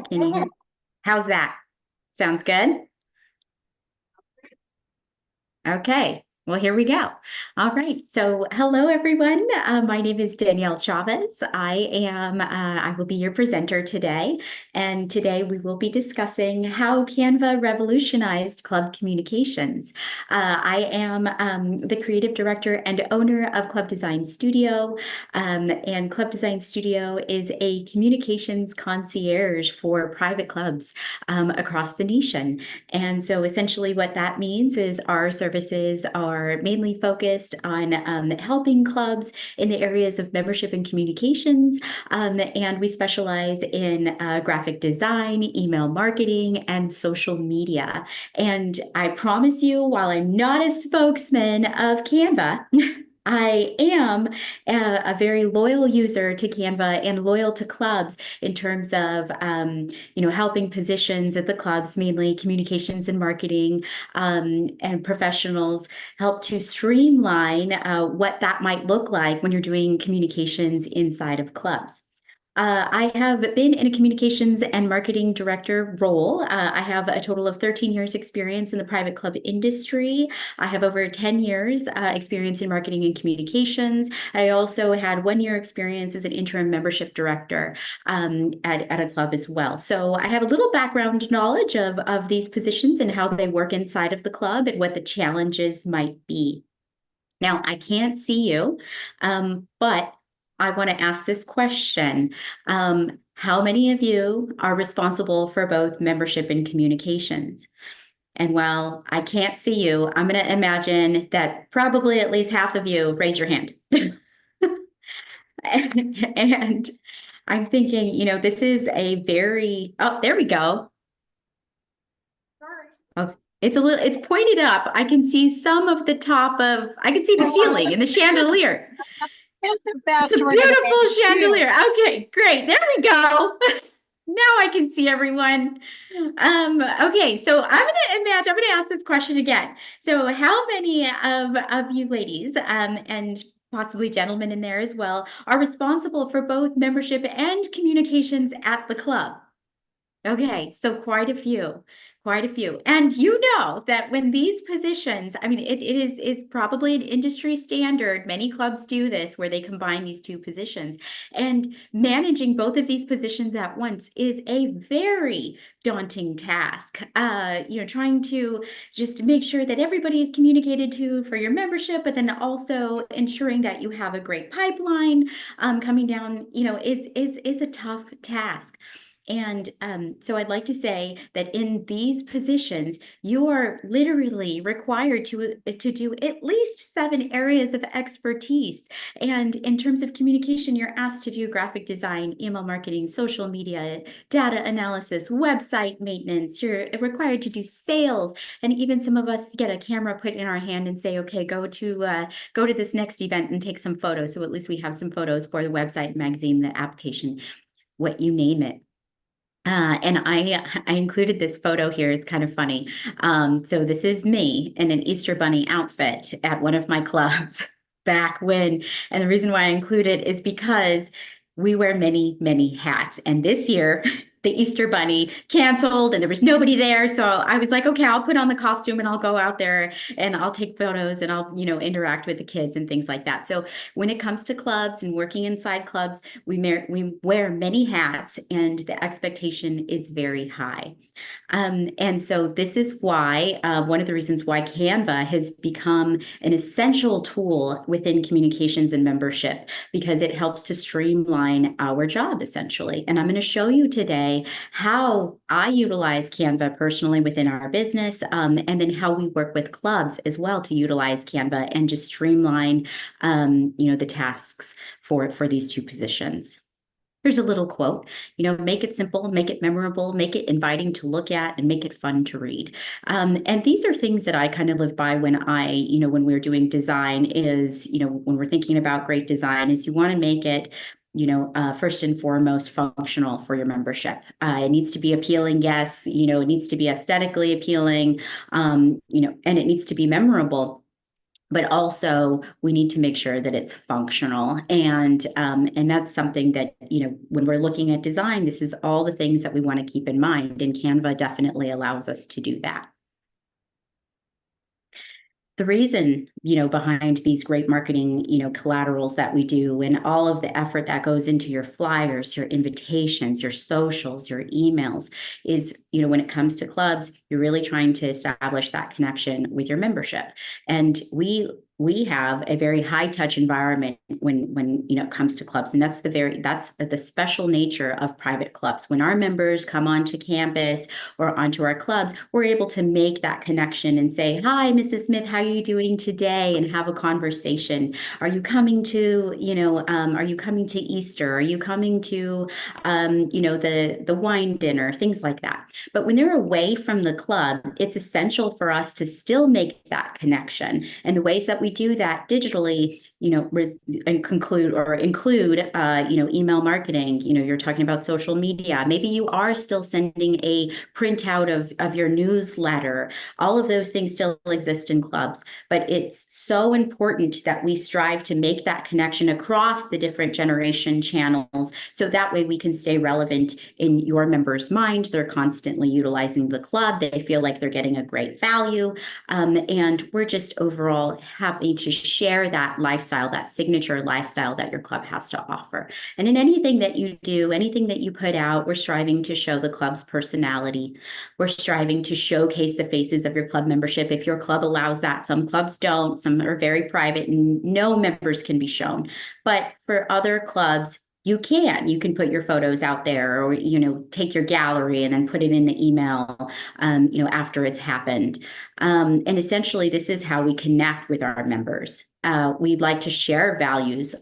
Can you hear? How's that? Sounds good? Okay. Well, here we go. All right. So, hello, everyone. My name is Danielle Chavez. I will be your presenter today. And today we will be discussing how Canva revolutionized club communications. I am the creative director and owner of Club Design Studio. And Club Design Studio is a communications concierge for private clubs across the nation. And so essentially what that means is our services are mainly focused on helping clubs in the areas of membership and communications. And we specialize in graphic design, email marketing, and social media. And I promise you, while I'm not a spokesman of Canva, I am a very loyal user to Canva and loyal to clubs in terms of helping positions at the clubs, mainly communications and marketing, and professionals help to streamline what that might look like when you're doing communications inside of clubs. I have been in a communications and marketing director role. I have a total of 13 years experience in the private club industry. I have over 10 years experience in marketing and communications. I also had 1 year experience as an interim membership director at a club as well. So I have a little background knowledge of these positions and how they work inside of the club and what the challenges might be. Now, I can't see you, but I want to ask this question. How many of you are responsible for both membership and communications? And while I can't see you, I'm going to imagine that probably at least half of you raise your hand. And I'm thinking, this is a very, oh, there we go. Okay. It's pointed up. I can see some of the top of, I can see the ceiling and the chandelier. It's the best. It's a beautiful chandelier. Okay, great. There we go. Now I can see everyone. Okay, so I'm going to ask this question again. So how many of you ladies, and possibly gentlemen in there as well, are responsible for both membership and communications at the club? Okay, so quite a few, quite a few. And you know that when these positions, I mean, it is probably an industry standard. Many clubs do this where they combine these two positions. And managing both of these positions at once is a very daunting task. Trying to just make sure that everybody is communicated to for your membership, but then also ensuring that you have a great pipeline coming down, is a tough task. And so I'd like to say that in these positions, you are literally required to do at least 7 areas of expertise. And in terms of communication, you're asked to do graphic design, email marketing, social media, data analysis, website maintenance. You're required to do sales. And even some of us get a camera put in our hand and say, okay, go to this next event and take some photos. So at least we have some photos for the website, magazine, the application, what you name it. And I included this photo here. It's kind of funny. So this is me in an Easter Bunny outfit at one of my clubs back when. And the reason why I include it is because we wear many, many hats. And this year, the Easter Bunny canceled and there was nobody there. So I was like, okay, I'll put on the costume and I'll go out there and I'll take photos and I'll, interact with the kids and things like that. So when it comes to clubs and working inside clubs, we wear many hats and the expectation is very high. And so this is why, one of the reasons why Canva has become an essential tool within communications and membership, because it helps to streamline our job essentially. And I'm going to show you today how I utilize Canva personally within our business, and then how we work with clubs as well to utilize Canva and just streamline, the tasks for these two positions. Here's a little quote, make it simple, make it memorable, make it inviting to look at, and make it fun to read. And these are things that I kind of live by when when we're doing design is, when we're thinking about great design is you want to make it first and foremost functional for your membership. It needs to be appealing, yes, it needs to be aesthetically appealing, and it needs to be memorable. but also we need to make sure that it's functional. And that's something that, when we're looking at design, this is all the things that we want to keep in mind. And Canva definitely allows us to do that. The reason, behind these great marketing, collaterals that we do and all of the effort that goes into your flyers, your invitations, your socials, your emails is, when it comes to clubs, you're really trying to establish that connection with your membership. And we have a very high touch environment when it comes to clubs, and that's the special nature of private clubs. When our members come onto campus or onto our clubs, we're able to make that connection and say, "Hi, Mrs. Smith, how are you doing today?" and have a conversation. Are you coming to Easter? Are you coming to the wine dinner? Things like that. But when they're away from the club, it's essential for us to still make that connection. And the ways that we do that digitally, include email marketing. You're talking about social media. Maybe you are still sending a printout of your newsletter. All of those things still exist in clubs, but it's so important that we strive to make that connection across the different generation channels, so that way we can stay relevant in your members' mind. They're constantly utilizing the club. They feel like they're getting a great value. And we're just overall happy to share that lifestyle, that signature lifestyle that your club has to offer. And in anything that you do, anything that you put out, we're striving to show the club's personality. We're striving to showcase the faces of your club membership. If your club allows that, some clubs don't, some are very private and no members can be shown. But for other clubs, you can put your photos out there, or take your gallery and then put it in the email after it's happened. And essentially this is how we connect with our members. We'd like to share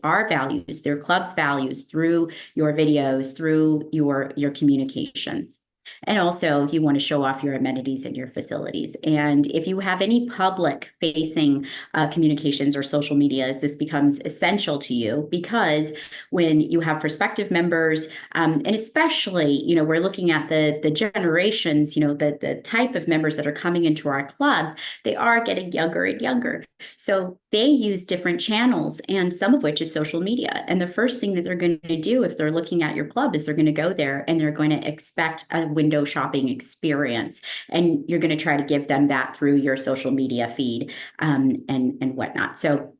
our values, their club's values, through your videos, through your communications. And also, you want to show off your amenities and your facilities. And if you have any public facing communications or social medias, this becomes essential to you, because when you have prospective members, and especially, we're looking at the generations, the type of members that are coming into our clubs, they are getting younger and younger. So they use different channels, and some of which is social media. And the first thing that they're going to do if they're looking at your club is they're going to go there and they're going to expect a window shopping experience. And you're going to try to give them that through your social media feed and whatnot. So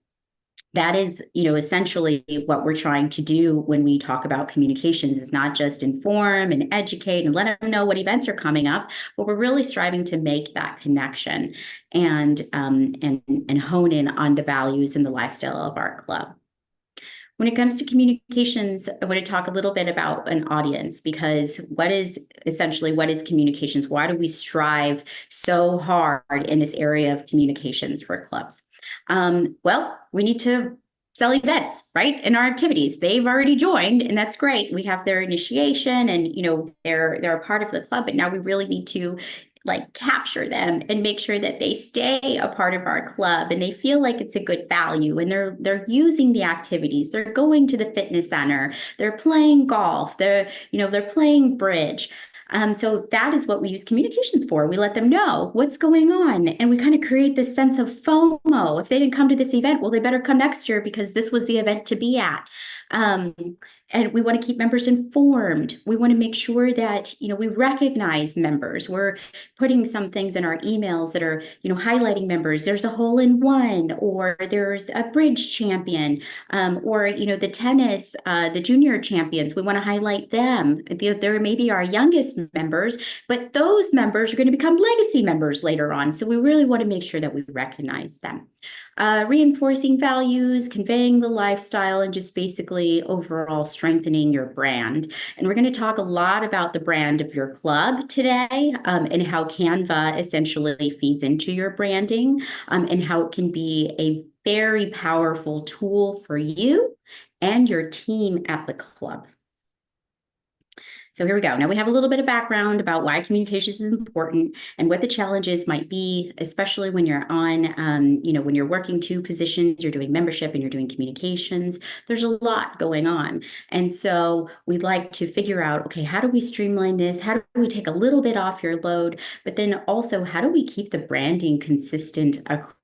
that is, essentially what we're trying to do when we talk about communications, is not just inform and educate and let them know what events are coming up, but we're really striving to make that connection and hone in on the values and the lifestyle of our club. When it comes to communications, I want to talk a little bit about an audience, because what is communications? Why do we strive so hard in this area of communications for clubs? Well, we need to sell events, right? In our activities. They've already joined, and that's great. We have their initiation, and they're a part of the club, but now we really need to capture them and make sure that they stay a part of our club and they feel like it's a good value, and they're using the activities. They're going to the fitness center, they're playing golf, they're playing bridge. So that is what we use communications for. We let them know what's going on, and we kind of create this sense of FOMO. If they didn't come to this event, well, they better come next year because this was the event to be at. And we want to keep members informed. We want to make sure that, we recognize members. We're putting some things in our emails that are, highlighting members. There's a hole-in-one, or there's a bridge champion, or, the tennis, the junior champions. We want to highlight them. They're maybe our youngest members, but those members are going to become legacy members later on. So we really want to make sure that we recognize them. Reinforcing values, conveying the lifestyle, and just basically overall strengthening your brand. And we're going to talk a lot about the brand of your club today, and how Canva essentially feeds into your branding, and how it can be a very powerful tool for you and your team at the club. So here we go. Now we have a little bit of background about why communications is important and what the challenges might be, especially when you're on, when you're working two positions, you're doing membership and you're doing communications. There's a lot going on. And so we'd like to figure out, okay, how do we streamline this? How do we take a little bit off your load? But then also, how do we keep the branding consistent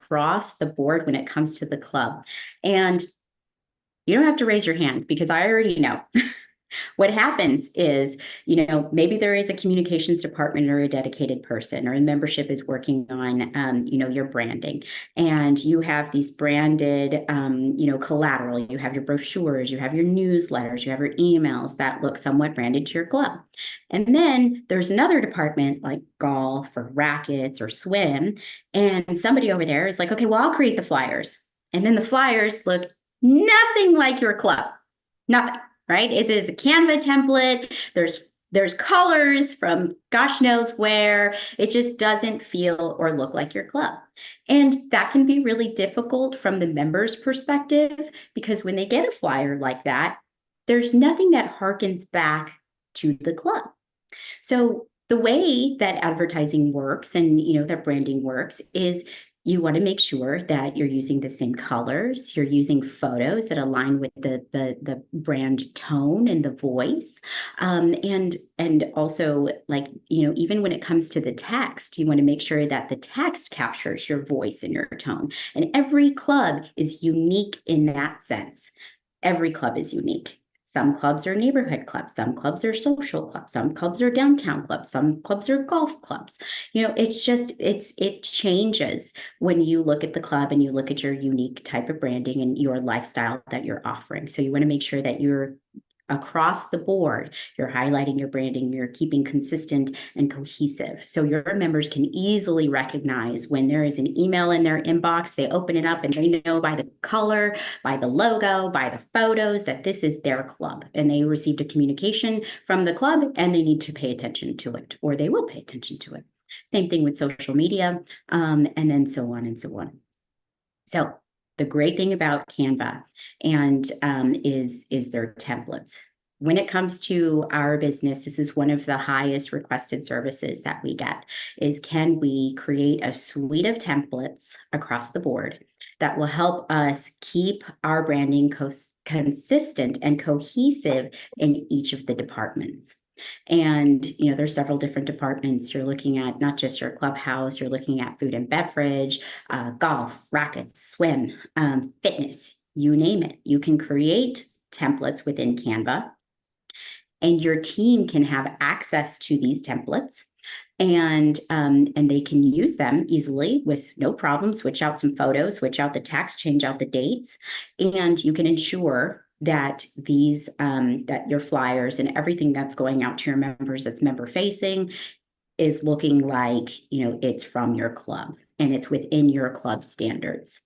across the board when it comes to the club. And you don't have to raise your hand because I already know. What happens is, maybe there is a communications department or a dedicated person, or a membership is working on, your branding, and you have these branded, collateral. You have your brochures, you have your newsletters, you have your emails that look somewhat branded to your club. And then there's another department like golf or rackets or swim, and somebody over there is like, okay, well, I'll create the flyers. And then the flyers look nothing like your club, nothing. Right? It is a Canva template. There's colors from gosh knows where. It just doesn't feel or look like your club. And that can be really difficult from the member's perspective, because when they get a flyer like that, there's nothing that harkens back to the club. So the way that advertising works and, that branding works is you want to make sure that you're using the same colors, you're using photos that align with the brand tone and the voice. And also, like, even when it comes to the text, you want to make sure that the text captures your voice and your tone. And every club is unique in that sense. Every club is unique. Some clubs are neighborhood clubs, some clubs are social clubs, some clubs are downtown clubs, some clubs are golf clubs. It changes when you look at the club and you look at your unique type of branding and your lifestyle that you're offering. So you want to make sure that you're across the board, you're highlighting your branding, you're keeping consistent and cohesive. So your members can easily recognize when there is an email in their inbox, they open it up and they know by the color, by the logo, by the photos that this is their club, and they received a communication from the club and they need to pay attention to it, or they will pay attention to it. Same thing with social media, and then so on and so on. So the great thing about Canva and is their templates. When it comes to our business, this is one of the highest requested services that we get, is can we create a suite of templates across the board that will help us keep our branding consistent and cohesive in each of the departments. And, there's several different departments. You're looking at not just your clubhouse, you're looking at food and beverage, golf, rackets, swim, fitness, you name it. You can create templates within Canva, and your team can have access to these templates, and they can use them easily with no problem. Switch out some photos, switch out the text, change out the dates, and you can ensure that these that your flyers and everything that's going out to your members that's member facing is looking like it's from your club and it's within your club standards.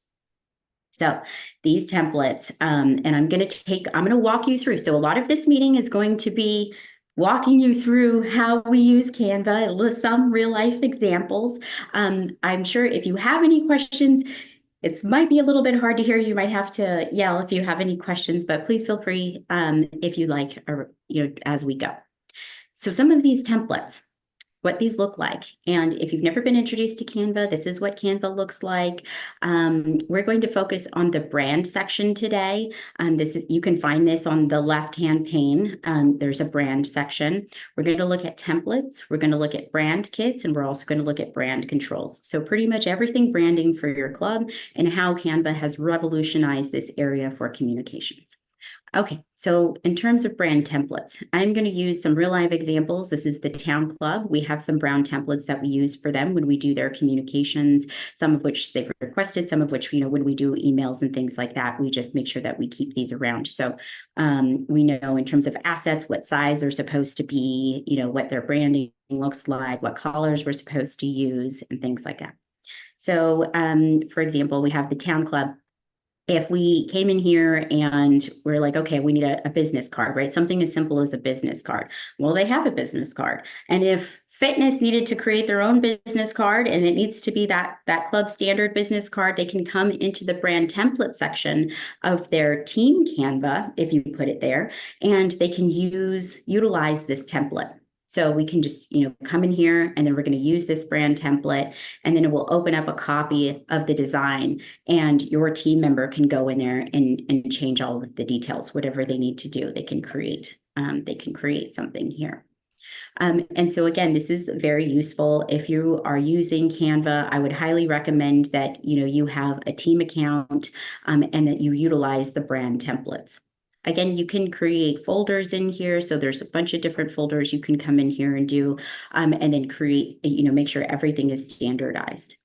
So these templates, and I'm going to walk you through. So a lot of this meeting is going to be walking you through how we use Canva, some real life examples. I'm sure if you have any questions, it might be a little bit hard to hear. You might have to yell if you have any questions, but please feel free if you like, or, as we go. So some of these templates, what these look like. And if you've never been introduced to Canva, this is what Canva looks like. We're going to focus on the brand section today. You can find this on the left-hand pane. There's a brand section. We're going to look at templates. We're going to look at brand kits, and we're also going to look at brand controls. So pretty much everything branding for your club and how Canva has revolutionized this area for communications. Okay, so in terms of brand templates, I'm going to use some real live examples. This is the town club. We have some brand templates that we use for them when we do their communications, some of which they've requested, some of which, when we do emails and things like that, we just make sure that we keep these around. So we know in terms of assets, what size they're supposed to be, what their branding looks like, what colors we're supposed to use, and things like that. So for example, we have the town club. If we came in here and we're like, okay, we need a business card, right? Something as simple as a business card. Well, they have a business card. And if fitness needed to create their own business card and it needs to be that club standard business card, they can come into the brand template section of their team Canva, if you put it there, and they can utilize this template. So we can just, come in here, and then we're going to use this brand template, and then it will open up a copy of the design, and your team member can go in there and change all of the details, whatever they need to do. They can create something here. And so again, this is very useful. If you are using Canva, I would highly recommend that you have a team account and that you utilize the brand templates. Again, you can create folders in here. So there's a bunch of different folders you can come in here and do, and then create, make sure everything is standardized.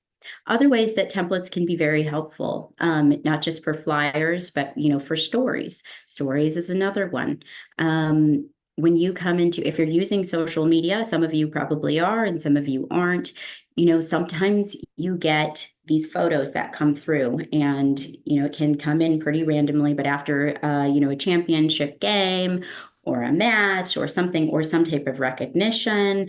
Other ways that templates can be very helpful, not just for flyers, but for stories. Stories is another one. When you come into, if you're using social media, some of you probably are and some of you aren't, sometimes you get these photos that come through and, it can come in pretty randomly, but after, a championship game or a match or something, or some type of recognition,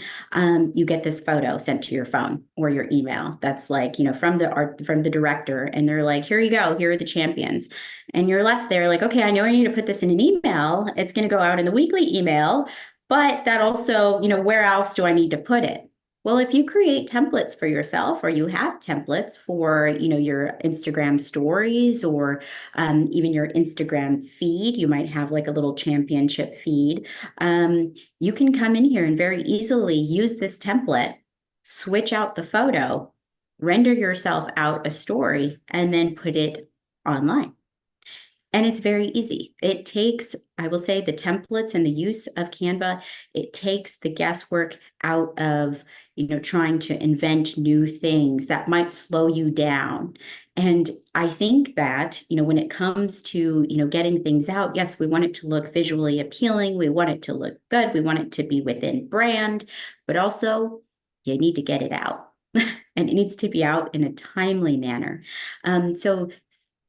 you get this photo sent to your phone or your email. That's like, from the director, and they're like, here you go, here are the champions. And you're left there like, okay, I know I need to put this in an email. It's going to go out in the weekly email, but that also, where else do I need to put it? Well, if you create templates for yourself, or you have templates for, your Instagram stories, or even your Instagram feed, you might have like a little championship feed. You can come in here and very easily use this template, switch out the photo, render yourself out a story, and then put it online. And it's very easy. It takes, I will say, the templates and the use of Canva, it takes the guesswork out of, trying to invent new things that might slow you down. And I think that, when it comes to, getting things out, yes, we want it to look visually appealing. We want it to look good. We want it to be within brand, but also you need to get it out. And it needs to be out in a timely manner. So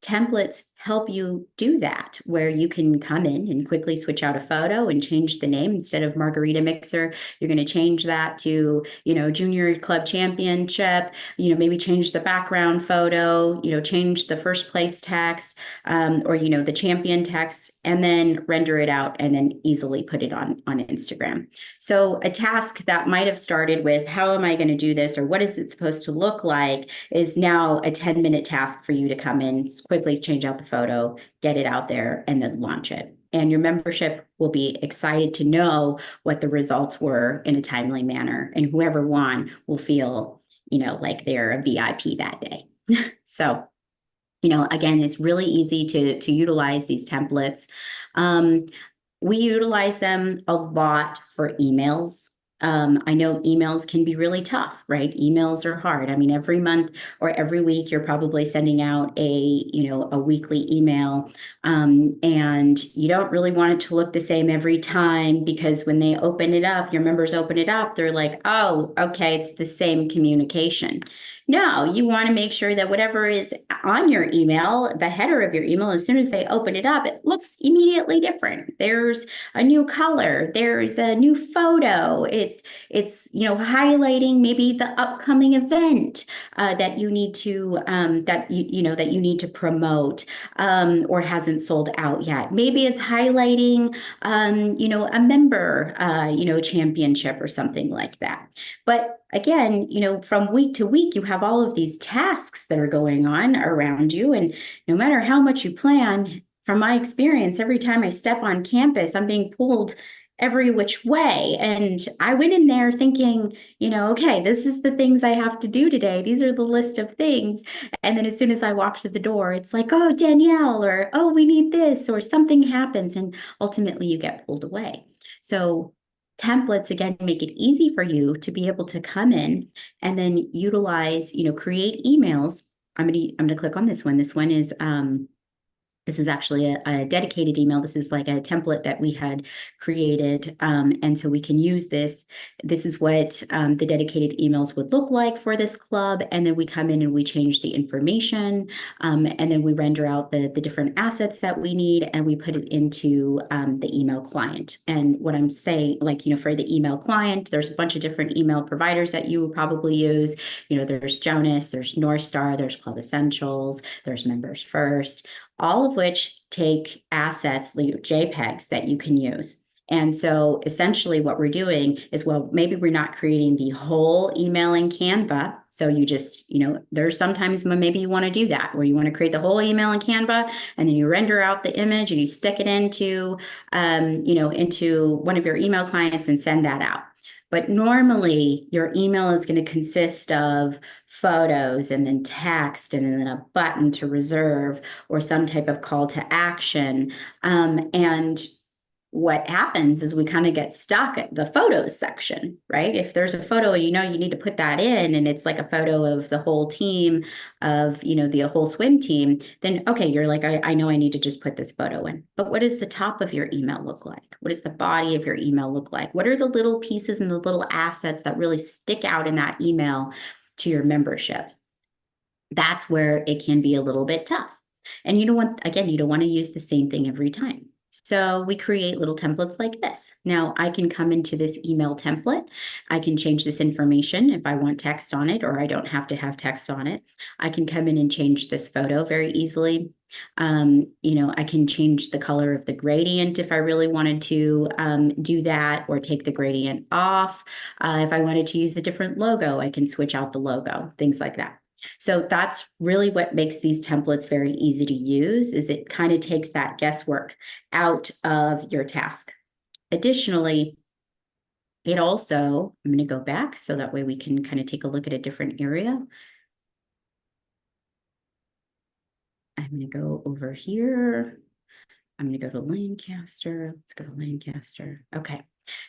templates help you do that, where you can come in and quickly switch out a photo and change the name. Instead of Margarita Mixer, you're going to change that to, Junior Club Championship, maybe change the background photo, change the first place text, or, the champion text, and then render it out and then easily put it on Instagram. So a task that might have started with, how am I going to do this? Or what is it supposed to look like, is now a 10-minute task for you to come in, quickly change out the photo, get it out there, and then launch it. And your membership will be excited to know what the results were in a timely manner. And whoever won will feel, like they're a VIP that day. So, again, it's really easy to utilize these templates. We utilize them a lot for emails. I know emails can be really tough, right? Emails are hard. I mean, every month or every week, you're probably sending out a weekly email, and you don't really want it to look the same every time, because when they open it up, your members open it up, they're like, oh, okay, it's the same communication. No, you want to make sure that whatever is on your email, the header of your email, as soon as they open it up, it looks immediately different. There's a new color, there's a new photo. It's highlighting maybe the upcoming event that you need to that you need to promote, or hasn't sold out yet. Maybe it's highlighting a member championship or something like that. But again, from week to week, you have all of these tasks that are going on around you. And no matter how much you plan, from my experience, every time I step on campus, I'm being pulled every which way. And I went in there thinking, okay, this is the things I have to do today. These are the list of things. And then as soon as I walk through the door, it's like, oh, Danielle, or, oh, we need this, or something happens. And ultimately you get pulled away. So templates, again, make it easy for you to be able to come in and then utilize, create emails. I'm going to click on this one. This one is, this is actually a dedicated email. This is like a template that we had created. And so we can use this. This is what the dedicated emails would look like for this club. And then we come in and we change the information. And then we render out the different assets that we need, and we put it into the email client. And what I'm saying, for the email client, there's a bunch of different email providers that you would probably use. There's Jonas, there's North Star, there's Club Essentials, there's Members First, all of which take assets, JPEGs that you can use. And so essentially what we're doing is, well, maybe we're not creating the whole email in Canva. So you just, there's sometimes when maybe you want to do that, where you want to create the whole email in Canva, and then you render out the image and you stick it into, into one of your email clients and send that out. But normally your email is going to consist of photos and then text and then a button to reserve or some type of call to action. And what happens is we kind of get stuck at the photos section, right? If there's a photo, you need to put that in, and it's like a photo of the whole team of, the whole swim team, then, okay, you're like, I know I need to just put this photo in. But what does the top of your email look like? What does the body of your email look like? What are the little pieces and the little assets that really stick out in that email to your membership? That's where it can be a little bit tough. And you don't want to use the same thing every time. So we create little templates like this. Now I can come into this email template. I can change this information if I want text on it, or I don't have to have text on it. I can come in and change this photo very easily. I can change the color of the gradient if I really wanted to do that, or take the gradient off. If I wanted to use a different logo, I can switch out the logo, things like that. So that's really what makes these templates very easy to use, is it kind of takes that guesswork out of your task. Additionally, it also, I'm going to go back so that way we can kind of take a look at a different area. I'm going to go over here. I'm going to go to Lancaster. Let's go to Lancaster. Okay.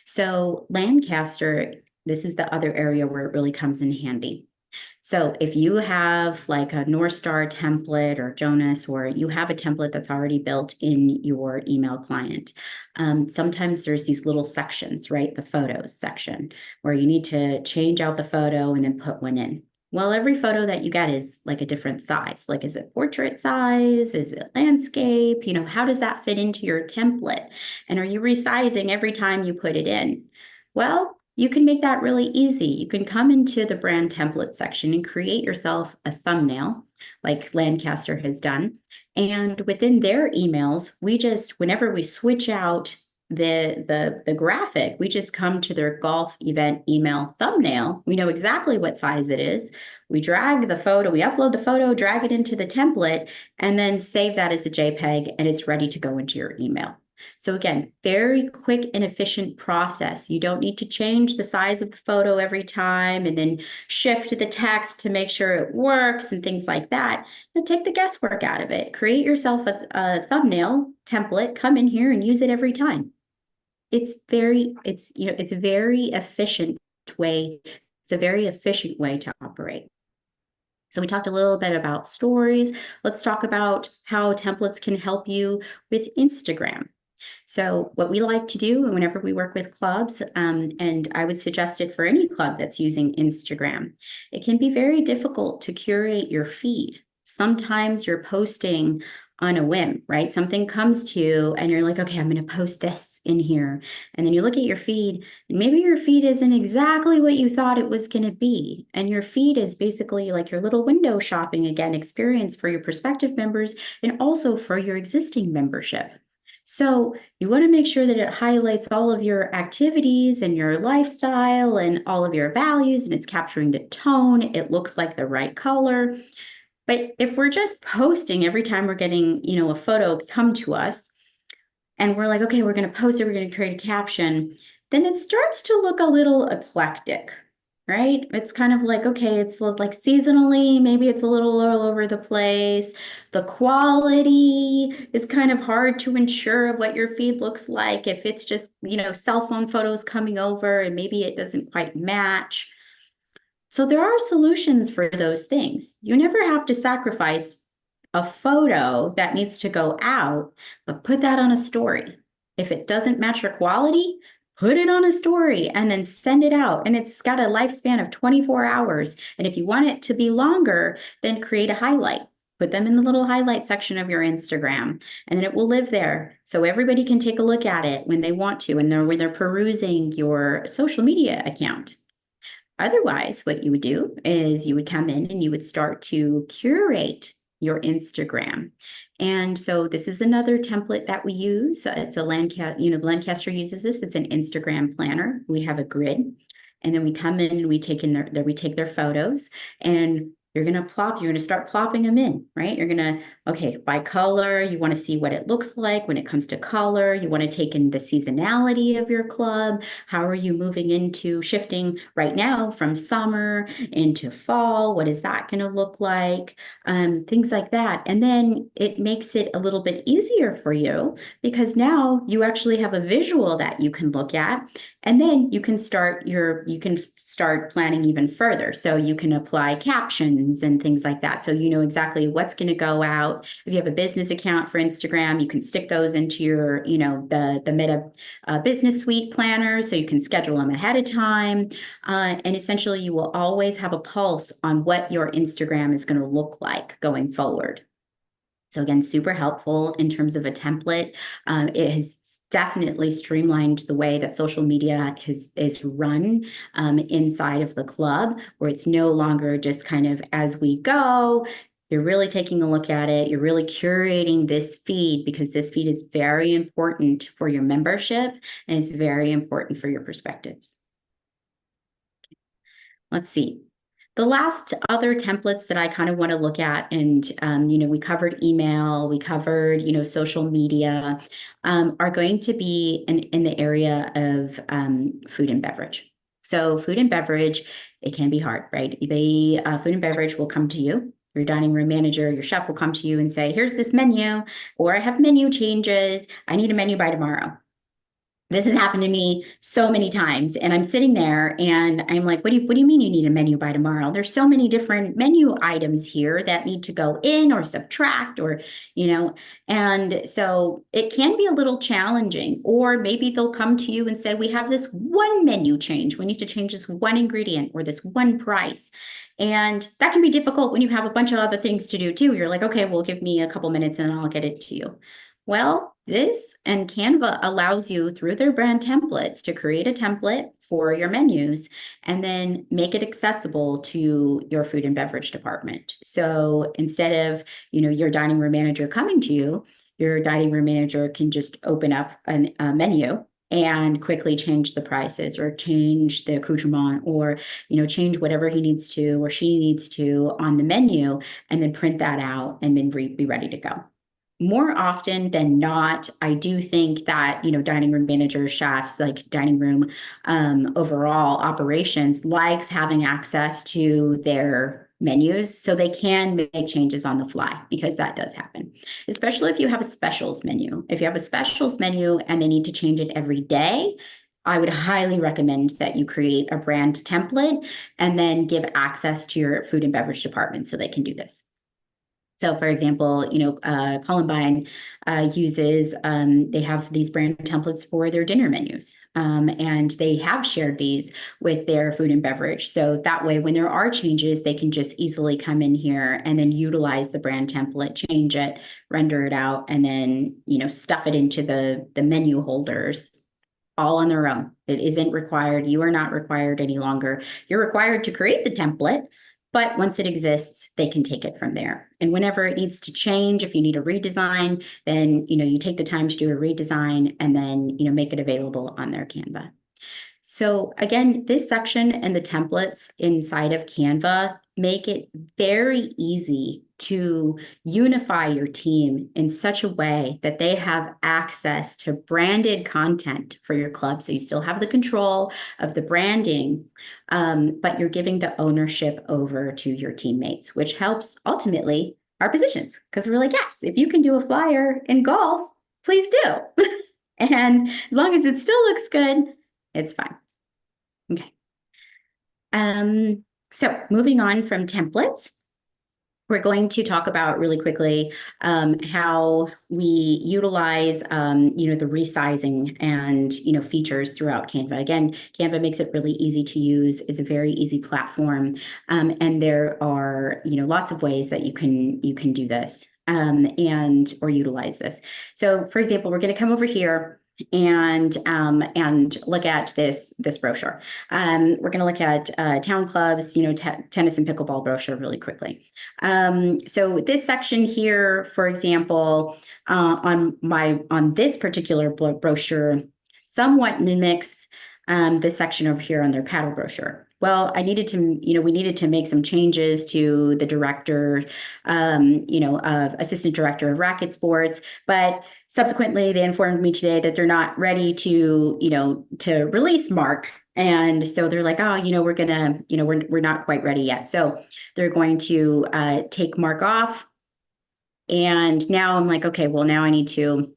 So Lancaster, this is the other area where it really comes in handy. So if you have like a North Star template or Jonas, or you have a template that's already built in your email client, sometimes there's these little sections, right? The photos section where you need to change out the photo and then put one in. Well, every photo that you get is like a different size. Like, is it portrait size? Is it landscape? How does that fit into your template? And are you resizing every time you put it in? Well, you can make that really easy. You can come into the brand template section and create yourself a thumbnail like Lancaster has done. And within their emails, whenever we switch out the graphic, we just come to their golf event email thumbnail. We know exactly what size it is. We drag the photo, we upload the photo, drag it into the template, and then save that as a JPEG, and it's ready to go into your email. So again, very quick and efficient process. You don't need to change the size of the photo every time and then shift the text to make sure it works and things like that. Take the guesswork out of it. Create yourself a thumbnail template, come in here and use it every time. It's a very efficient way. It's a very efficient way to operate. So we talked a little bit about stories. Let's talk about how templates can help you with Instagram. So what we like to do whenever we work with clubs, and I would suggest it for any club that's using Instagram, it can be very difficult to curate your feed. Sometimes you're posting on a whim, right? Something comes to you and you're like, okay, I'm going to post this in here. And then you look at your feed, and maybe your feed isn't exactly what you thought it was going to be. And your feed is basically like your little window shopping again experience for your prospective members and also for your existing membership. So you want to make sure that it highlights all of your activities and your lifestyle and all of your values, and it's capturing the tone. It looks like the right color. But if we're just posting every time we're getting, a photo come to us, and we're like, okay, we're going to post it, we're going to create a caption, then it starts to look a little eclectic, right? It's kind of like, okay, it's like seasonally, maybe it's a little all over the place. The quality is kind of hard to ensure of what your feed looks like. If it's just, cell phone photos coming over and maybe it doesn't quite match. So there are solutions for those things. You never have to sacrifice a photo that needs to go out, but put that on a story. If it doesn't match your quality, put it on a story and then send it out. And it's got a lifespan of 24 hours. And if you want it to be longer, then create a highlight. Put them in the little highlight section of your Instagram, and then it will live there. So everybody can take a look at it when they want to, and when they're perusing your social media account. Otherwise, what you would do is you would come in and you would start to curate your Instagram. And so this is another template that we use. It's a Lancaster uses this. It's an Instagram planner. We have a grid, and then we come in and we take their photos, and you're going to start plopping them in, right? You're going to, okay, by color, you want to see what it looks like when it comes to color. You want to take in the seasonality of your club. How are you shifting right now from summer into fall? What is that going to look like? Things like that. And then it makes it a little bit easier for you because now you actually have a visual that you can look at, and then you can start planning even further. So you can apply captions and things like that. So you know exactly what's going to go out. If you have a business account for Instagram, you can stick those into your, the Meta Business Suite planner, so you can schedule them ahead of time. And essentially, you will always have a pulse on what your Instagram is going to look like going forward. So again, super helpful in terms of a template. It has definitely streamlined the way that social media is run inside of the club, where it's no longer just kind of as we go. You're really taking a look at it. You're really curating this feed, because this feed is very important for your membership and it's very important for your perspectives. Let's see. The last other templates that I kind of want to look at, and, we covered email, we covered, social media, are going to be in the area of food and beverage. So food and beverage, it can be hard, right? Food and beverage will come to you. Your dining room manager, your chef will come to you and say, here's this menu, or I have menu changes. I need a menu by tomorrow. This has happened to me so many times, and I'm sitting there and I'm like, what do you mean you need a menu by tomorrow? There's so many different menu items here that need to go in or subtract, or, and so it can be a little challenging. Or maybe they'll come to you and say, we have this one menu change. We need to change this one ingredient or this one price. And that can be difficult when you have a bunch of other things to do too. You're like, okay, well, give me a couple minutes and I'll get it to you. Well, this and Canva allows you, through their brand templates, to create a template for your menus and then make it accessible to your food and beverage department. So instead of, your dining room manager coming to you, your dining room manager can just open up a menu and quickly change the prices or change the accoutrement, or, change whatever he needs to or she needs to on the menu, and then print that out and then be ready to go. More often than not, I do think that, dining room managers, chefs, like dining room overall operations, likes having access to their menus so they can make changes on the fly, because that does happen, especially if you have a specials menu. If you have a specials menu and they need to change it every day, I would highly recommend that you create a brand template and then give access to your food and beverage department so they can do this. So, for example, Columbine uses, they have these brand templates for their dinner menus, and they have shared these with their food and beverage. So that way, when there are changes, they can just easily come in here and then utilize the brand template, change it, render it out, and then, stuff it into the menu holders all on their own. It isn't required. You are not required any longer. You're required to create the template, but once it exists, they can take it from there. And whenever it needs to change, if you need a redesign, then, you take the time to do a redesign and then, make it available on their Canva. So again, this section and the templates inside of Canva make it very easy to unify your team in such a way that they have access to branded content for your club. So you still have the control of the branding, but you're giving the ownership over to your teammates, which helps ultimately our positions, because we're like, yes, if you can do a flyer in golf, please do. And as long as it still looks good, it's fine. Okay. So moving on from templates, we're going to talk about really quickly how we utilize, the resizing and, features throughout Canva. Again, Canva makes it really easy to use. It's a very easy platform, and there are, lots of ways that you can do this or utilize this. So, for example, we're going to come over here. and look at this brochure. We're going to look at town clubs, tennis and pickleball brochure really quickly. So this section here, for example, on this particular brochure, somewhat mimics this section over here on their paddle brochure. Well, we needed to make some changes to the director, of assistant director of racket sports, but subsequently they informed me today that they're not ready to release Mark. And so they're like, oh, we're not quite ready yet. So they're going to take Mark off. And now I'm like, okay, well, now I need to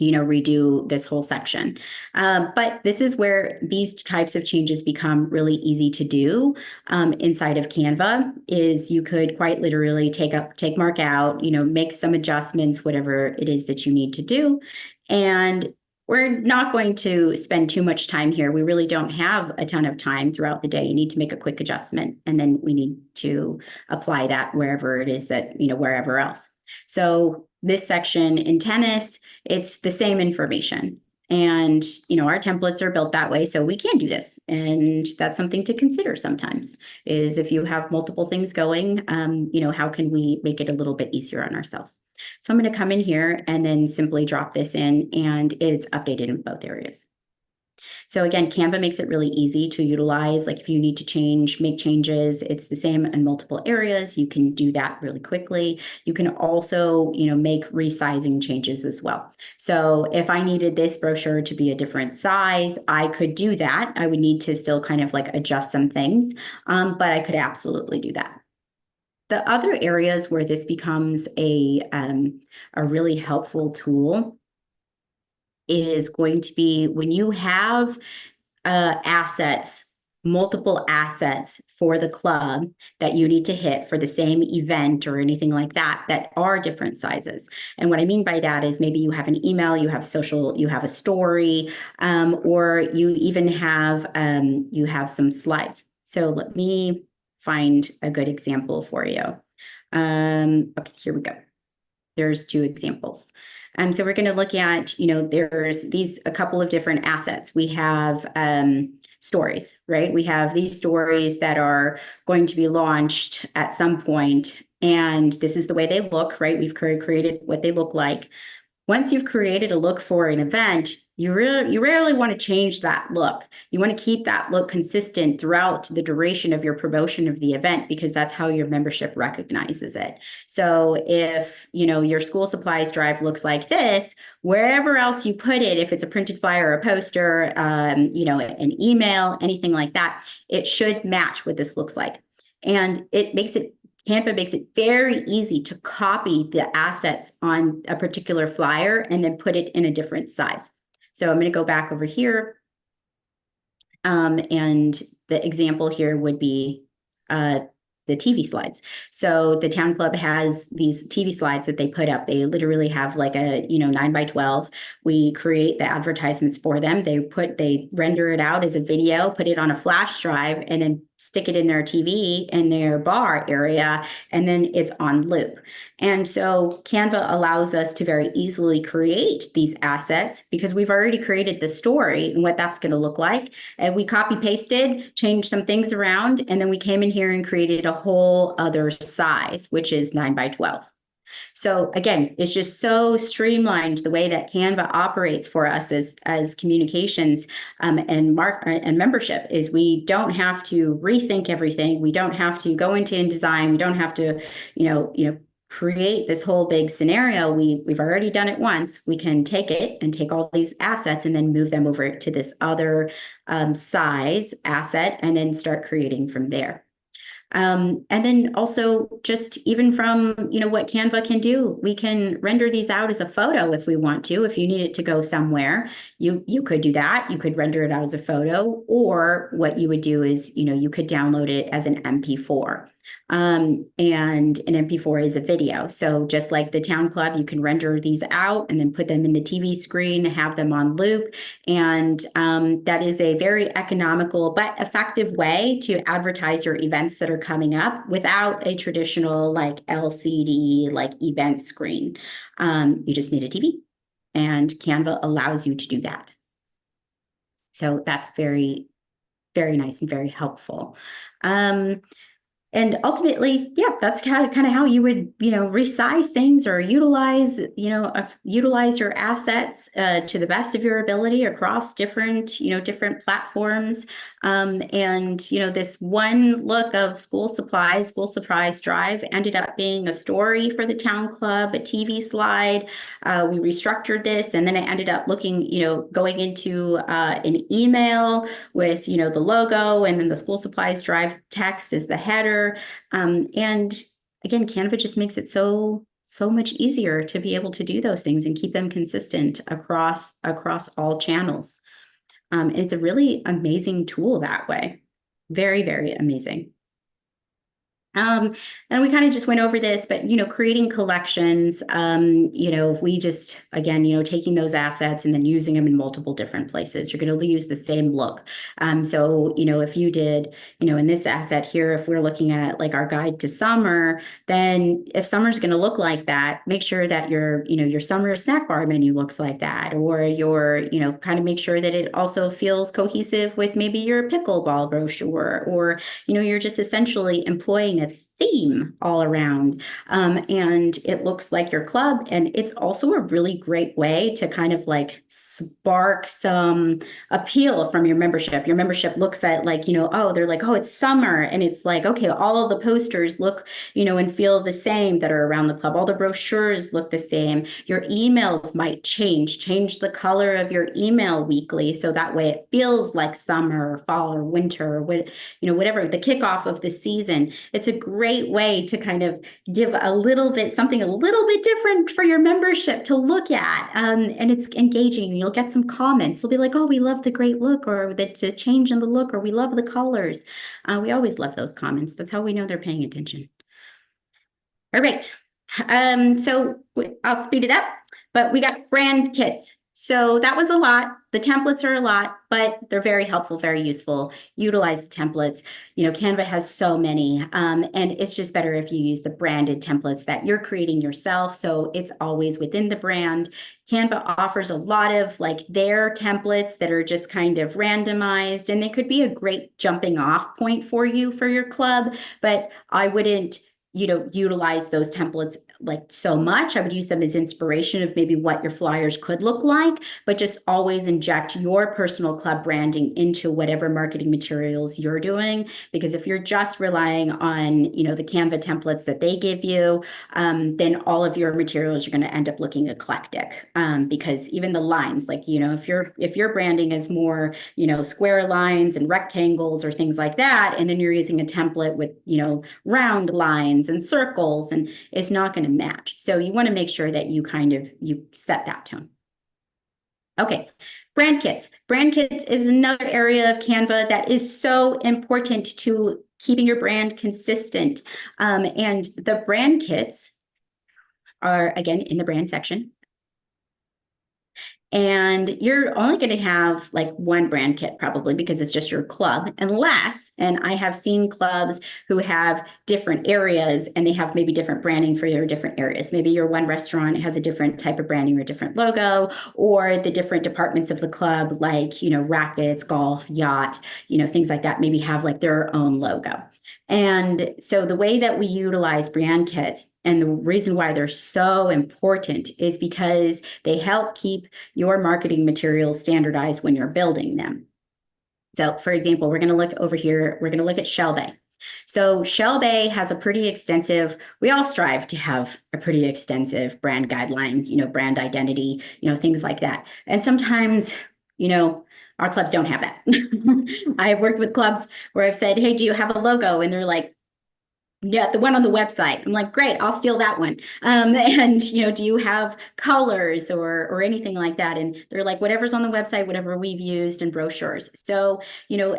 redo this whole section. But this is where these types of changes become really easy to do inside of Canva. Is you could quite literally take Mark out, make some adjustments, whatever it is that you need to do. And we're not going to spend too much time here. We really don't have a ton of time throughout the day. You need to make a quick adjustment, and then we need to apply that wherever it is that, wherever else. So this section in tennis, it's the same information. And, our templates are built that way, so we can do this. And that's something to consider sometimes, is if you have multiple things going, how can we make it a little bit easier on ourselves? So I'm going to come in here and then simply drop this in, and it's updated in both areas. So again, Canva makes it really easy to utilize. Like if you need to make changes, it's the same in multiple areas. You can do that really quickly. You can also, make resizing changes as well. So if I needed this brochure to be a different size, I could do that. I would need to still kind of like adjust some things, but I could absolutely do that. The other areas where this becomes a really helpful tool is going to be when you have multiple assets for the club that you need to hit for the same event or anything like that are different sizes. And what I mean by that is maybe you have an email, you have social, you have a story, or you even have some slides. So let me find a good example for you. Okay, here we go. There's two examples. So we're going to look at, there's a couple of different assets. We have stories, right? We have these stories that are going to be launched at some point, and this is the way they look, right? We've created what they look like. Once you've created a look for an event, you rarely want to change that look. You want to keep that look consistent throughout the duration of your promotion of the event, because that's how your membership recognizes it. So if, your school supplies drive looks like this, wherever else you put it, if it's a printed flyer or a poster, an email, anything like that, it should match what this looks like. And Canva makes it very easy to copy the assets on a particular flyer and then put it in a different size. So I'm going to go back over here. And the example here would be the TV slides. So the town club has these TV slides that they put up. They literally have like a 9x12. We create the advertisements for them. They render it out as a video, put it on a flash drive, and then stick it in their TV in their bar area, and then it's on loop. And so Canva allows us to very easily create these assets because we've already created the story and what that's going to look like. And we copy pasted, changed some things around, and then we came in here and created a whole other size, which is 9x12. So again, it's just so streamlined the way that Canva operates for us as communications and membership. Is we don't have to rethink everything. We don't have to go into InDesign. We don't have to, create this whole big scenario. We've already done it once. We can take it and take all these assets and then move them over to this other size asset and then start creating from there. And then also just even from, what Canva can do, we can render these out as a photo if we want to. If you need it to go somewhere, you could do that. You could render it out as a photo, or what you would do is, you could download it as an MP4. And an MP4 is a video. So just like the town club, you can render these out and then put them in the TV screen, have them on loop. And that is a very economical but effective way to advertise your events that are coming up without a traditional like LCD like event screen. You just need a TV and Canva allows you to do that. So that's very, very nice and very helpful. And ultimately, yeah, that's kind of how you would, resize things or utilize your assets to the best of your ability across different platforms. And this one look of school supplies drive ended up being a story for the town club, a TV slide. We restructured this, and then it ended up going into an email with the logo, and then the school supplies drive text is the header. And again, Canva just makes it so much easier to be able to do those things and keep them consistent across all channels. And it's a really amazing tool that way. Very, very amazing. And we kind of just went over this, but, creating collections, we just, again, taking those assets and then using them in multiple different places. You're going to use the same look. So, if you did, in this asset here, if we're looking at like our guide to summer, then if summer's going to look like that, make sure that your summer snack bar menu looks like that, or kind of make sure that it also feels cohesive with maybe your pickleball brochure, or, you're just essentially employing a theme all around, and it looks like your club. And it's also a really great way to kind of like spark some appeal from your membership. Your membership looks at like, they're like, oh, it's summer, and it's like, okay, all of the posters look, and feel the same that are around the club. All the brochures look the same. Your emails might change the color of your email weekly, so that way it feels like summer or fall or winter, or whatever the kickoff of the season. It's a great way to kind of give something a little bit different for your membership to look at. And it's engaging. You'll get some comments. They'll be like, oh, we love the great look, or the change in the look, or we love the colors. We always love those comments. That's how we know they're paying attention. All right. So I'll speed it up, but we got brand kits. So that was a lot. The templates are a lot, but they're very helpful, very useful. Utilize the templates. Canva has so many, and it's just better if you use the branded templates that you're creating yourself. So it's always within the brand. Canva offers a lot of like their templates that are just kind of randomized, and they could be a great jumping off point for you for your club, but I wouldn't utilize those templates like so much. I would use them as inspiration of maybe what your flyers could look like, but just always inject your personal club branding into whatever marketing materials you're doing. Because if you're just relying on, the Canva templates that they give you, then all of your materials are going to end up looking eclectic. Because even the lines, like, if your branding is more, square lines and rectangles or things like that, and then you're using a template with, round lines and circles, and it's not going to match. So you want to make sure that you set that tone. Okay, brand kits. Brand kits is another area of Canva that is so important to keeping your brand consistent. And the brand kits are, again, in the brand section. And you're only going to have like one brand kit probably, because it's just your club, unless, and I have seen clubs who have different areas and they have maybe different branding for your different areas. Maybe your one restaurant has a different type of branding or a different logo, or the different departments of the club, like, rackets, golf, yacht, things like that, maybe have like their own logo. And so the way that we utilize brand kits, and the reason why they're so important, is because they help keep your marketing materials standardized when you're building them. So for example, we're going to look over here. We're going to look at Shell Bay. So Shell Bay has a pretty extensive, we all strive to have a pretty extensive brand guideline, brand identity, things like that. And sometimes, our clubs don't have that. I've worked with clubs where I've said, hey, do you have a logo? And they're like, yeah, the one on the website. I'm like, great, I'll steal that one. And, do you have colors or anything like that? And they're like, whatever's on the website, whatever we've used, and brochures. So,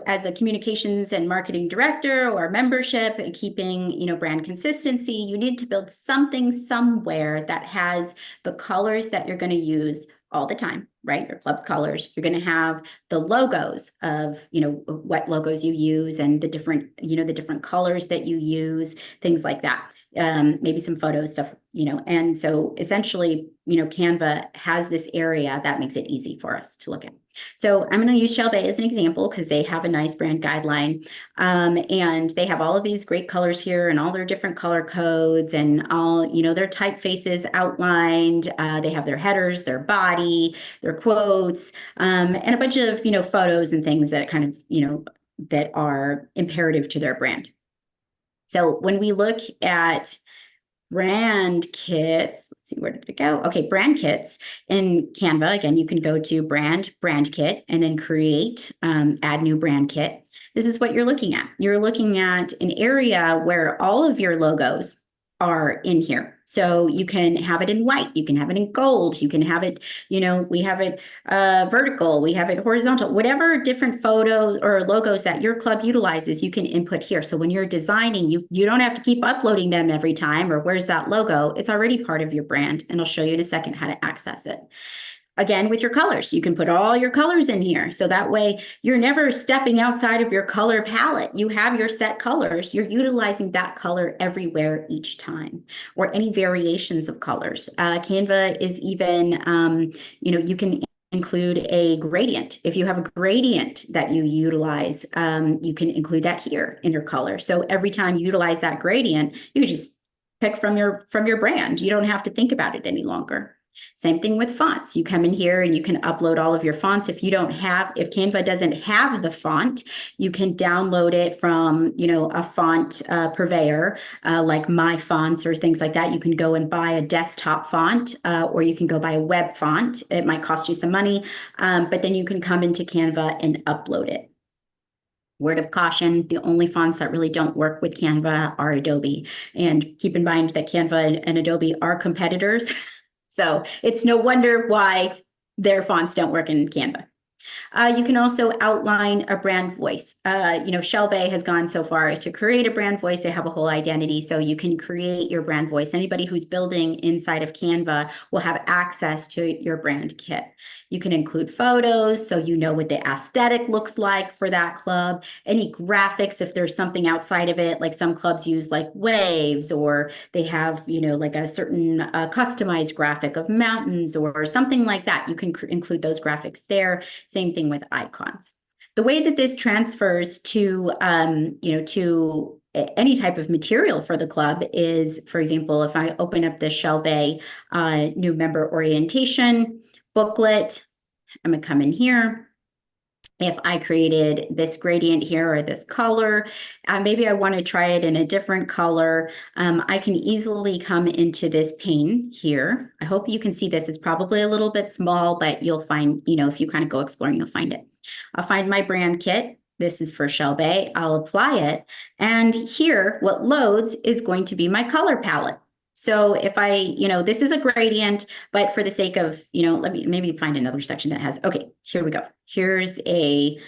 as a communications and marketing director or membership, and keeping, brand consistency, you need to build something somewhere that has the colors that you're going to use all the time. right? Your club's colors. You're going to have the logos of, what logos you use and the different colors that you use, things like that. Maybe some photo stuff, and so essentially, Canva has this area that makes it easy for us to look at. So I'm going to use Shell Bay as an example because they have a nice brand guideline, and they have all of these great colors here and all their different color codes and all, their typefaces outlined. They have their headers, their body, their quotes, and a bunch of, photos and things that kind of, that are imperative to their brand. So when we look at brand kits, let's see, where did it go? Okay, brand kits in Canva. Again, you can go to brand kit, and then create, add new brand kit. This is what you're looking at. You're looking at an area where all of your logos are in here. So you can have it in white, you can have it in gold, you can have it, we have it vertical, we have it horizontal, whatever different photos or logos that your club utilizes, you can input here. So when you're designing, you don't have to keep uploading them every time, or where's that logo? It's already part of your brand, and I'll show you in a second how to access it. Again, with your colors, you can put all your colors in here. So that way you're never stepping outside of your color palette. You have your set colors. You're utilizing that color everywhere each time, or any variations of colors. Canva is even, you can include a gradient. If you have a gradient that you utilize, you can include that here in your color. So every time you utilize that gradient, you just pick from your brand. You don't have to think about it any longer. Same thing with fonts. You come in here and you can upload all of your fonts. If Canva doesn't have the font, you can download it from, a font purveyor, like My Fonts or things like that. You can go and buy a desktop font, or you can go buy a web font. It might cost you some money, but then you can come into Canva and upload it. Word of caution, the only fonts that really don't work with Canva are Adobe. And keep in mind that Canva and Adobe are competitors. So it's no wonder why their fonts don't work in Canva. You can also outline a brand voice. Shell Bay has gone so far as to create a brand voice. They have a whole identity, so you can create your brand voice. Anybody who's building inside of Canva will have access to your brand kit. You can include photos, so you know what the aesthetic looks like for that club. Any graphics, if there's something outside of it, like some clubs use like waves, or they have, like a certain customized graphic of mountains or something like that. You can include those graphics there. Same thing with icons. The way that this transfers to, to any type of material for the club is, for example, if I open up the Shell Bay new member orientation booklet, I'm going to come in here. If I created this gradient here or this color, maybe I want to try it in a different color. I can easily come into this pane here. I hope you can see this. It's probably a little bit small, but you'll find, if you kind of go exploring, you'll find it. I'll find my brand kit. This is for Shell Bay. I'll apply it. And here, what loads is going to be my color palette. So if I, this is a gradient, but for the sake of, let me maybe find another section that has, okay, here we go. Here's a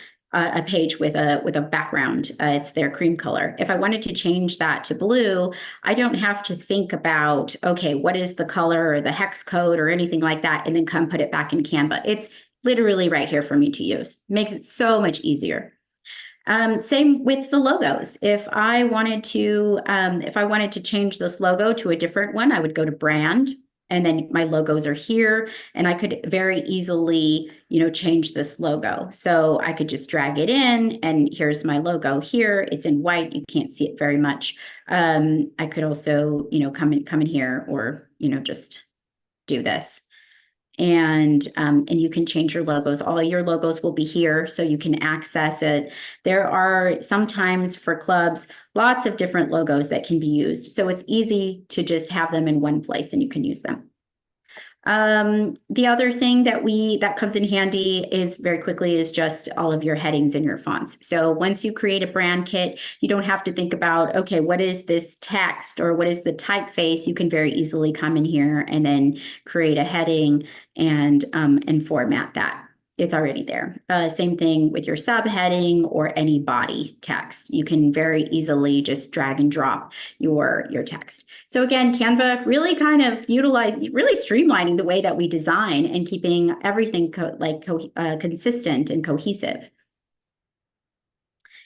page with a background. It's their cream color. If I wanted to change that to blue, I don't have to think about, okay, what is the color or the hex code or anything like that, and then come put it back in Canva. It's literally right here for me to use. Makes it so much easier. Same with the logos. If I wanted to change this logo to a different one, I would go to brand, and then my logos are here, and I could very easily, change this logo. So I could just drag it in, and here's my logo here. It's in white. You can't see it very much. I could also, come in here, or, just do this. And you can change your logos. All your logos will be here, so you can access it. There are sometimes for clubs lots of different logos that can be used, so it's easy to just have them in one place and you can use them. The other thing that comes in handy is very quickly is just all of your headings and your fonts. So once you create a brand kit, you don't have to think about, okay, what is this text or what is the typeface? You can very easily come in here and then create a heading and format that. it's already there. Same thing with your subheading or any body text. You can very easily just drag and drop your text. So again, Canva really kind of really streamlining the way that we design and keeping everything consistent and cohesive.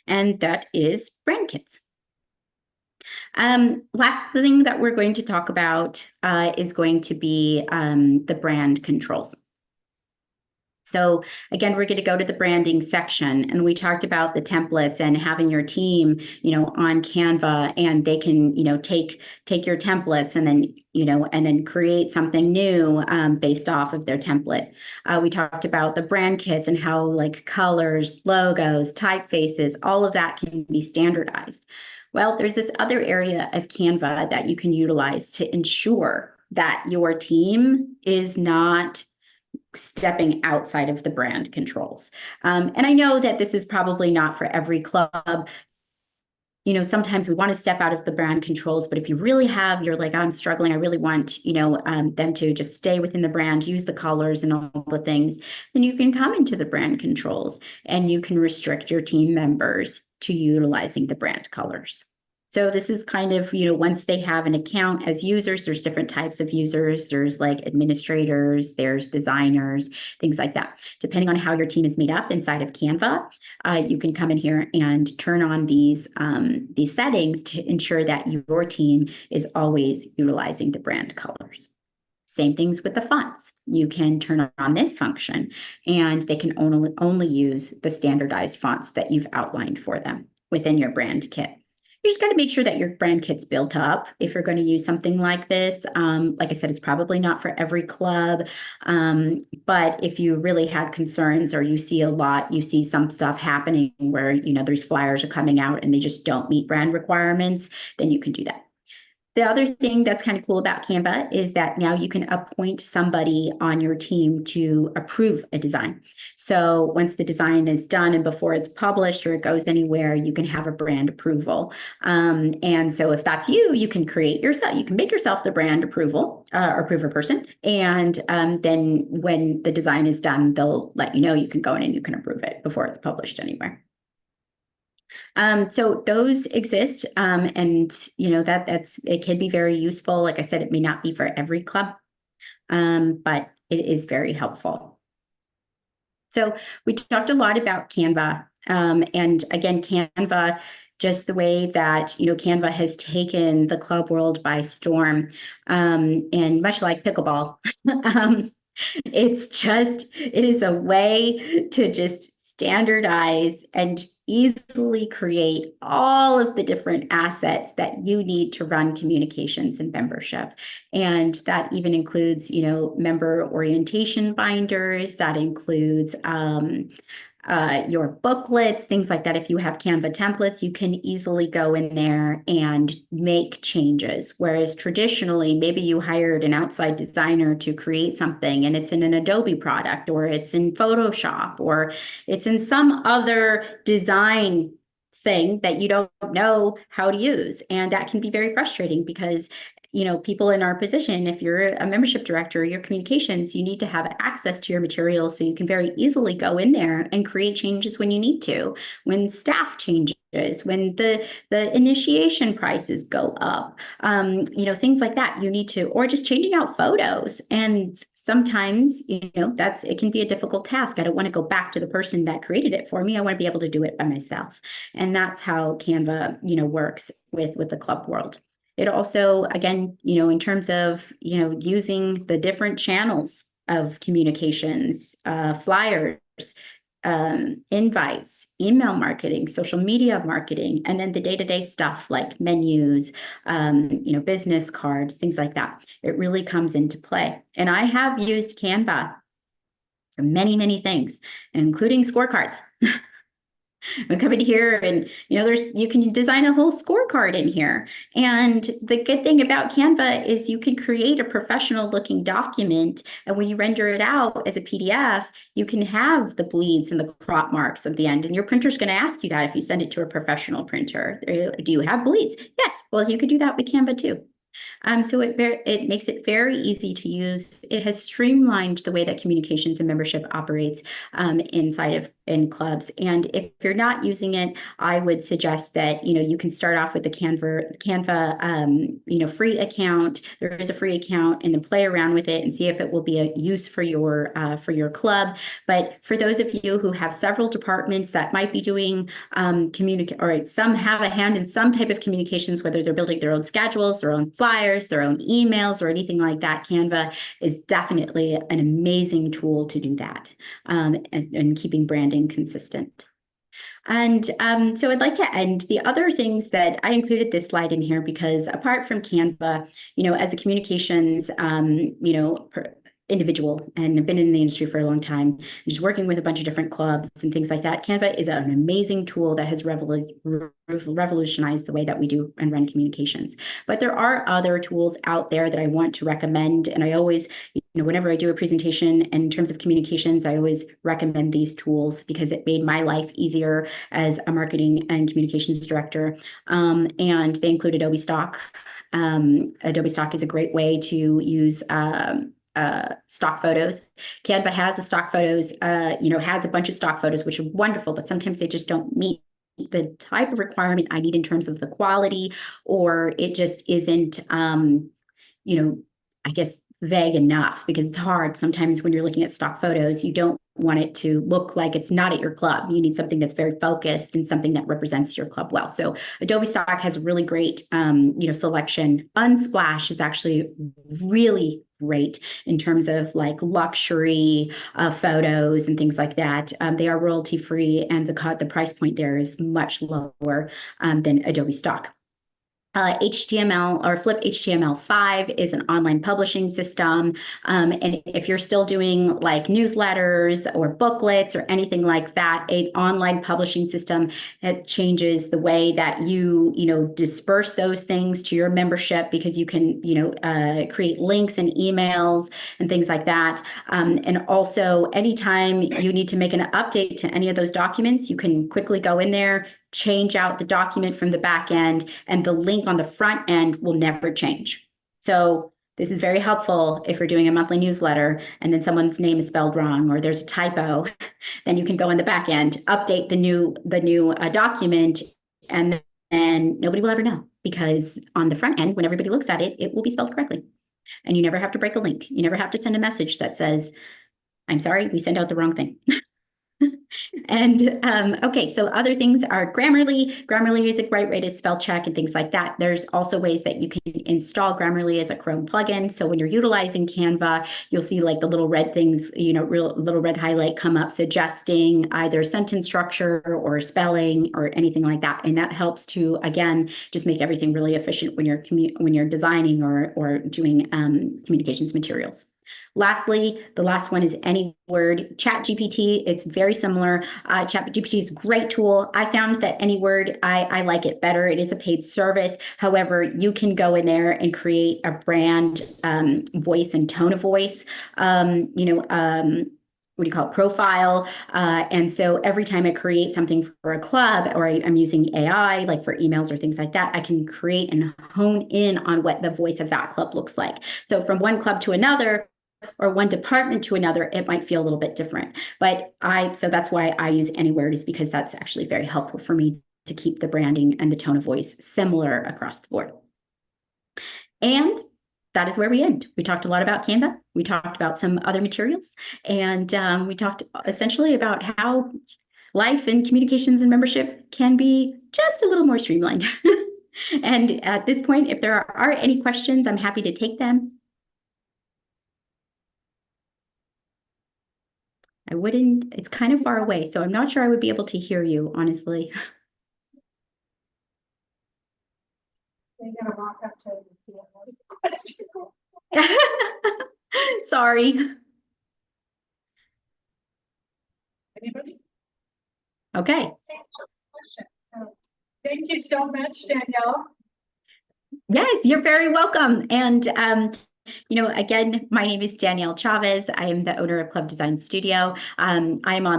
And that is brand kits. Last thing that we're going to talk about is going to be the brand controls. So again, we're going to go to the branding section, and we talked about the templates and having your team, on Canva, and they can, take your templates and then, and then create something new based off of their template. We talked about the brand kits and how like colors, logos, typefaces, all of that can be standardized. Well, there's this other area of Canva that you can utilize to ensure that your team is not stepping outside of the brand controls. And I know that this is probably not for every club. Sometimes we want to step out of the brand controls, but if you really you're like, I'm struggling, I really want, them to just stay within the brand, use the colors and all the things, then you can come into the brand controls and you can restrict your team members to utilizing the brand colors. So this is kind of, once they have an account as users, there's different types of users. There's like administrators, there's designers, things like that. Depending on how your team is made up inside of Canva, you can come in here and turn on these settings to ensure that your team is always utilizing the brand colors. Same things with the fonts. You can turn on this function and they can only use the standardized fonts that you've outlined for them within your brand kit. You just got to make sure that your brand kit's built up if you're going to use something like this. Like I said, it's probably not for every club, but if you really had concerns or you see some stuff happening where, there's flyers are coming out and they just don't meet brand requirements, then you can do that. The other thing that's kind of cool about Canva is that now you can appoint somebody on your team to approve a design. So once the design is done and before it's published or it goes anywhere, you can have a brand approval. And so if that's you, you can make yourself the brand approval or approver person. And then when the design is done, they'll let you know you can go in and you can approve it before it's published anywhere. So those exist, and it can be very useful. Like I said, it may not be for every club, but it is very helpful. So we talked a lot about Canva, and again, Canva, just the way that, Canva has taken the club world by storm, and much like pickleball, it is a way to just standardize and easily create all of the different assets that you need to run communications and membership. And that even includes, member orientation binders, that includes your booklets, things like that. If you have Canva templates, you can easily go in there and make changes. Whereas traditionally, maybe you hired an outside designer to create something and it's in an Adobe product, or it's in Photoshop, or it's in some other design thing that you don't know how to use. And that can be very frustrating because people in our position, if you're a membership director, your communications, you need to have access to your materials so you can very easily go in there and create changes when you need to, when staff changes, when the initiation prices go up, things like that. You need to, or just changing out photos. And sometimes, it can be a difficult task. I don't want to go back to the person that created it for me. I want to be able to do it by myself. And that's how Canva, works with the club world. It also, again, in terms of, using the different channels of communications, flyers, invites, email marketing, social media marketing, and then the day-to-day stuff like menus, business cards, things like that. It really comes into play. And I have used Canva for many, many things, including scorecards. We come in here and, you can design a whole scorecard in here. And the good thing about Canva is you can create a professional looking document. And when you render it out as a PDF, you can have the bleeds and the crop marks at the end. And your printer's going to ask you that if you send it to a professional printer. Do you have bleeds? Yes. Well, you could do that with Canva too. So it makes it very easy to use. It has streamlined the way that communications and membership operates in clubs. And if you're not using it, I would suggest that you can start off with the Canva free account. There is a free account, and then play around with it and see if it will be a use for your club. But for those of you who have several departments that might be doing or some have a hand in some type of communications, whether they're building their own schedules, their own flyers, their own emails, or anything like that, Canva is definitely an amazing tool to do that, and keeping branding consistent. And so I'd like to end. The other things that I included this slide in here because apart from Canva, as a communications, individual, and I've been in the industry for a long time, just working with a bunch of different clubs and things like that, Canva is an amazing tool that has revolutionized the way that we do and run communications. But there are other tools out there that I want to recommend, and I always, whenever I do a presentation in terms of communications, I always recommend these tools because it made my life easier as a marketing and communications director. And they include Adobe Stock. Adobe Stock is a great way to use stock photos. Canva has the stock photos, has a bunch of stock photos, which are wonderful, but sometimes they just don't meet the type of requirement I need in terms of the quality, or it just isn't, I guess, vague enough, because it's hard sometimes when you're looking at stock photos. You don't want it to look like it's not at your club. You need something that's very focused and something that represents your club well. So Adobe Stock has a really great, selection. Unsplash is actually really great in terms of like luxury photos and things like that. They are royalty free, and the price point there is much lower than Adobe Stock. HTML or Flip HTML5 is an online publishing system. And if you're still doing like newsletters or booklets or anything like that, an online publishing system, it changes the way that you disperse those things to your membership, because you can, create links and emails and things like that. And also, anytime you need to make an update to any of those documents, you can quickly go in there, change out the document from the back end, and the link on the front end will never change. So this is very helpful if you're doing a monthly newsletter and then someone's name is spelled wrong or there's a typo. Then you can go in the back end, update the new document, and then nobody will ever know, because on the front end, when everybody looks at it, it will be spelled correctly. And you never have to break a link. You never have to send a message that says, "I'm sorry, we sent out the wrong thing." And okay, so other things are Grammarly. Grammarly is a great way to spell check and things like that. There's also ways that you can install Grammarly as a Chrome plugin. So when you're utilizing Canva, you'll see like the little red things, little red highlight come up suggesting either sentence structure or spelling or anything like that. And that helps to, again, just make everything really efficient when you're designing or doing communications materials. Lastly, the last one is AnyWord. ChatGPT, it's very similar. ChatGPT is a great tool. I found that AnyWord, I like it better. It is a paid service. However, you can go in there and create a brand voice and tone of voice, what do you call it, profile. And so every time I create something for a club, or I'm using AI, like for emails or things like that, I can create and hone in on what the voice of that club looks like. So from one club to another, or one department to another, it might feel a little bit different. So that's why I use AnyWord, is because that's actually very helpful for me to keep the branding and the tone of voice similar across the board. And that is where we end. We talked a lot about Canva. We talked about some other materials, and we talked essentially about how life and communications and membership can be just a little more streamlined. And at this point, if there are any questions, I'm happy to take them. It's kind of far away, so I'm not sure I would be able to hear you, honestly. They're gonna walk up to you and ask question. Sorry. Anybody? Okay. So thank you so much, Danielle. Yes, you're very welcome. And again, my name is Danielle Chavez. I am the owner of Club Design Studio. I'm on